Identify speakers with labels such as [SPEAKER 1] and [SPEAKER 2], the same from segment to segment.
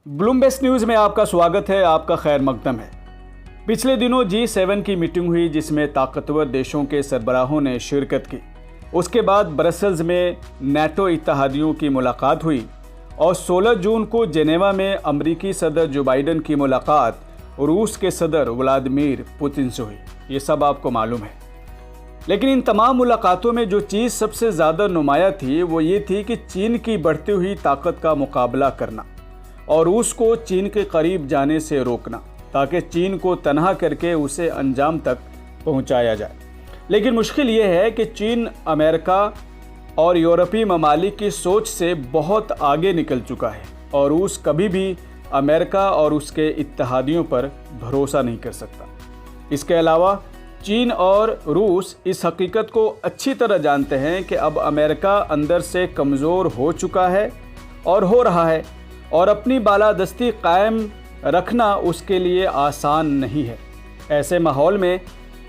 [SPEAKER 1] Bloomberg news में आपका स्वागत है। आपका खैर मकदम है। पिछले दिनों G7 की मीटिंग हुई जिसमें ताकतवर देशों के सरबराहों ने शिरकत की। उसके बाद ब्रसेल्स में नाटो इत्तेहादियों की मुलाकात हुई और 16 जून को जेनेवा में अमेरिकी सदर जो बाइडेन की मुलाकात रूस के सदर व्लादिमीर पुतिन से हुई। ये सब आपको मालूम है। लेकिन इन तमाम मुलाकातों में जो चीज़ सबसे ज़्यादा नुमाया थी वो ये थी कि चीन की बढ़ती हुई ताकत का मुकाबला करना और रूस को चीन के करीब जाने से रोकना ताकि चीन को तनहा करके उसे अंजाम तक पहुंचाया जाए। लेकिन मुश्किल ये है कि चीन अमेरिका और यूरोपीय ममालिक की सोच से बहुत आगे निकल चुका है और रूस कभी भी अमेरिका और उसके इत्तेहादियों पर भरोसा नहीं कर सकता। इसके अलावा चीन और रूस इस हकीकत को अच्छी तरह जानते हैं कि अब अमेरिका अंदर से कमज़ोर हो चुका है और हो रहा है और अपनी बालादस्ती कायम रखना उसके लिए आसान नहीं है। ऐसे माहौल में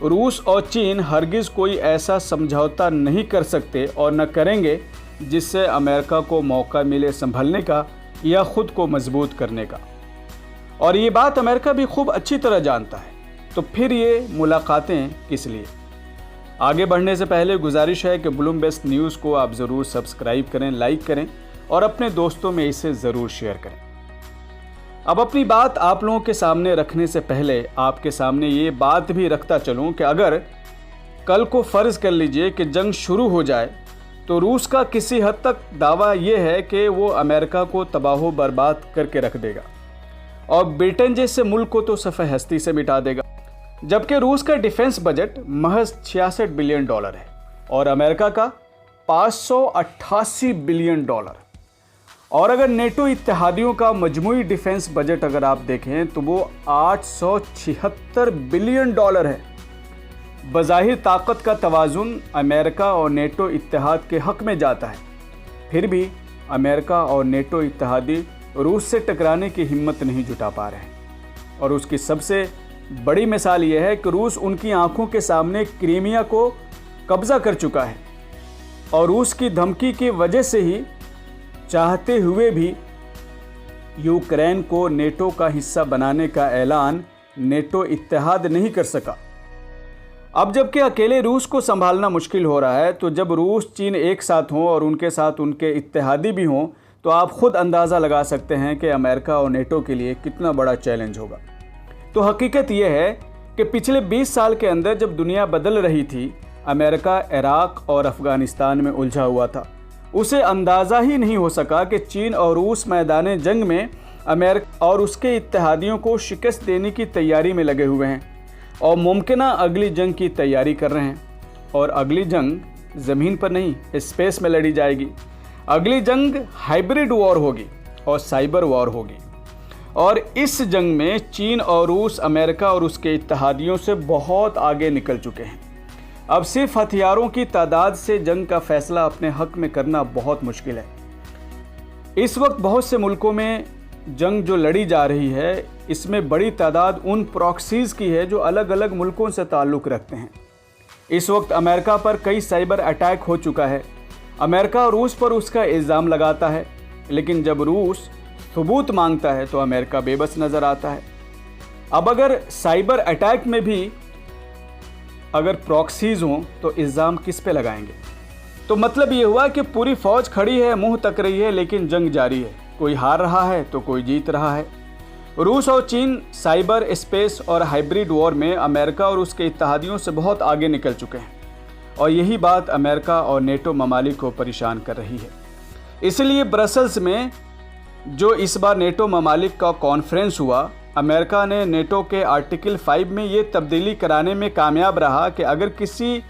[SPEAKER 1] रूस और चीन हरगिज़ कोई ऐसा समझौता नहीं कर सकते और न करेंगे जिससे अमेरिका को मौका मिले संभलने का या ख़ुद को मजबूत करने का। और ये बात अमेरिका भी खूब अच्छी तरह जानता है। तो फिर ये मुलाकातें किस लिए? आगे बढ़ने से पहले गुजारिश है कि ब्लूमबर्ग न्यूज़ को आप ज़रूर सब्सक्राइब करें, लाइक करें और अपने दोस्तों में इसे ज़रूर शेयर करें। अब अपनी बात आप लोगों के सामने रखने से पहले आपके सामने ये बात भी रखता चलूं कि अगर कल को फ़र्ज़ कर लीजिए कि जंग शुरू हो जाए तो रूस का किसी हद तक दावा ये है कि वो अमेरिका को तबाह बर्बाद करके रख देगा और ब्रिटेन जैसे मुल्क को तो सफ़ेद हस्ती से मिटा देगा। जबकि रूस का डिफेंस बजट महज $66 बिलियन है और अमेरिका का $588 बिलियन। और अगर नेटो इत्तेहादियों का मजमूई डिफेंस बजट अगर आप देखें तो वो $876 बिलियन है। बज़ाहिर ताकत का तवाज़ुन अमेरिका और नेटो इत्तेहाद के हक़ में जाता है, फिर भी अमेरिका और नेटो इत्तेहादी रूस से टकराने की हिम्मत नहीं जुटा पा रहे हैं। और उसकी सबसे बड़ी मिसाल ये है कि रूस उनकी आंखों के सामने क्रीमिया को कब्ज़ा कर चुका है और रूस की धमकी की वजह से ही चाहते हुए भी यूक्रेन को नेटो का हिस्सा बनाने का ऐलान नेटो इत्तेहाद नहीं कर सका। अब जबकि अकेले रूस को संभालना मुश्किल हो रहा है तो जब रूस चीन एक साथ हों और उनके साथ उनके इत्तेहादी भी हों तो आप खुद अंदाज़ा लगा सकते हैं कि अमेरिका और नेटो के लिए कितना बड़ा चैलेंज होगा। तो हकीकत यह है कि पिछले 20 साल के अंदर जब दुनिया बदल रही थी, अमेरिका इराक और अफ़गानिस्तान में उलझा हुआ था। उसे अंदाज़ा ही नहीं हो सका कि चीन और रूस मैदान जंग में अमेरिका और उसके इत्तेहादियों को शिकस्त देने की तैयारी में लगे हुए हैं और मुमकिना अगली जंग की तैयारी कर रहे हैं। और अगली जंग ज़मीन पर नहीं, स्पेस में लड़ी जाएगी। अगली जंग हाइब्रिड वॉर होगी और साइबर वॉर होगी। और इस जंग में चीन और रूस अमेरिका और उसके इत्तेहादियों से बहुत आगे निकल चुके हैं। अब सिर्फ हथियारों की तादाद से जंग का फैसला अपने हक में करना बहुत मुश्किल है। इस वक्त बहुत से मुल्कों में जंग जो लड़ी जा रही है इसमें बड़ी तादाद उन प्रॉक्सीज़ की है जो अलग अलग मुल्कों से ताल्लुक़ रखते हैं। इस वक्त अमेरिका पर कई साइबर अटैक हो चुका है। अमेरिका रूस पर उसका इल्ज़ाम लगाता है, लेकिन जब रूस सबूत मांगता है तो अमेरिका बेबस नज़र आता है। अब अगर साइबर अटैक में भी अगर प्रॉक्सीज़ हों तो इल्ज़ाम किस पे लगाएंगे? तो मतलब ये हुआ कि पूरी फ़ौज खड़ी है, मुंह तक रही है, लेकिन जंग जारी है। कोई हार रहा है तो कोई जीत रहा है। रूस और चीन साइबर स्पेस और हाइब्रिड वॉर में अमेरिका और उसके इत्तेहादियों से बहुत आगे निकल चुके हैं और यही बात अमेरिका और नेटो ममालिक को परेशान कर रही है। इसलिए ब्रसेल्स में जो इस बार नेटो ममालिक का कॉन्फ्रेंस हुआ, अमेरिका ने नेटो के आर्टिकल 5 में ये तब्दीली कराने में कामयाब रहा कि अगर किसी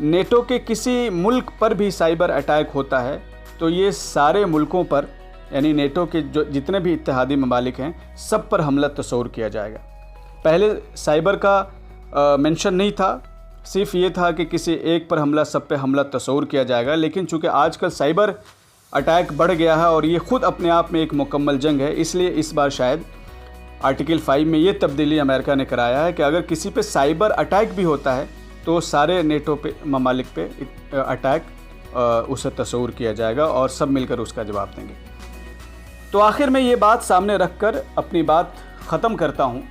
[SPEAKER 1] नेटो के किसी मुल्क पर भी साइबर अटैक होता है तो ये सारे मुल्कों पर यानी नेटो के जो जितने भी इत्तेहादी ममालिक हैं सब पर हमला तस्वूर किया जाएगा। पहले साइबर का मेंशन नहीं था, सिर्फ ये था कि किसी एक पर हमला सब पे हमला तस्वूर किया जाएगा। लेकिन चूँकि आजकल साइबर अटैक बढ़ गया है और ये ख़ुद अपने आप में एक मुकम्मल जंग है, इसलिए इस बार शायद आर्टिकल 5 में ये तब्दीली अमेरिका ने कराया है कि अगर किसी पे साइबर अटैक भी होता है तो सारे नेटो पे ममालिक पे अटैक उसे तस्वूर किया जाएगा और सब मिलकर उसका जवाब देंगे। तो आखिर में ये बात सामने रखकर अपनी बात ख़त्म करता हूँ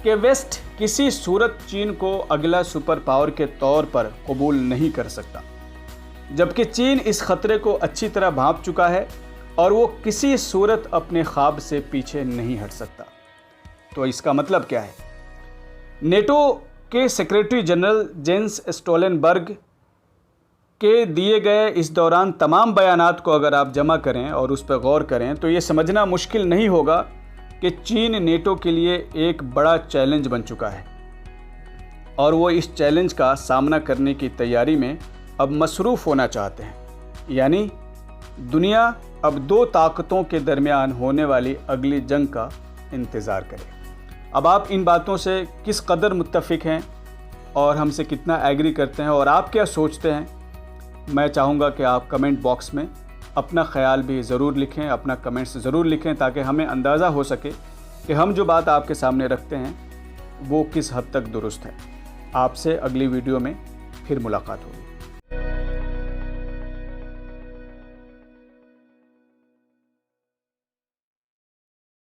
[SPEAKER 1] कि वेस्ट किसी सूरत चीन को अगला सुपर पावर के तौर पर कबूल नहीं कर सकता, जबकि चीन इस खतरे को अच्छी तरह भांप चुका है और वो किसी सूरत अपने ख्वाब से पीछे नहीं हट सकता। तो इसका मतलब क्या है? नेटो के सेक्रेटरी जनरल जेंस स्टोलनबर्ग के दिए गए इस दौरान तमाम बयानात को अगर आप जमा करें और उस पर गौर करें तो ये समझना मुश्किल नहीं होगा कि चीन नेटो के लिए एक बड़ा चैलेंज बन चुका है और वो इस चैलेंज का सामना करने की तैयारी में अब मसरूफ़ होना चाहते हैं। यानी दुनिया अब दो ताकतों के दरमियान होने वाली अगली जंग का इंतज़ार करे। अब आप इन बातों से किस कदर मुत्तफ़िक हैं और हमसे कितना एग्री करते हैं और आप क्या सोचते हैं, मैं चाहूँगा कि आप कमेंट बॉक्स में अपना ख़याल भी ज़रूर लिखें, अपना कमेंट्स ज़रूर लिखें, ताकि हमें अंदाज़ा हो सके कि हम जो बात आपके सामने रखते हैं वो किस हद तक दुरुस्त है। आपसे अगली वीडियो में फिर मुलाकात होगी।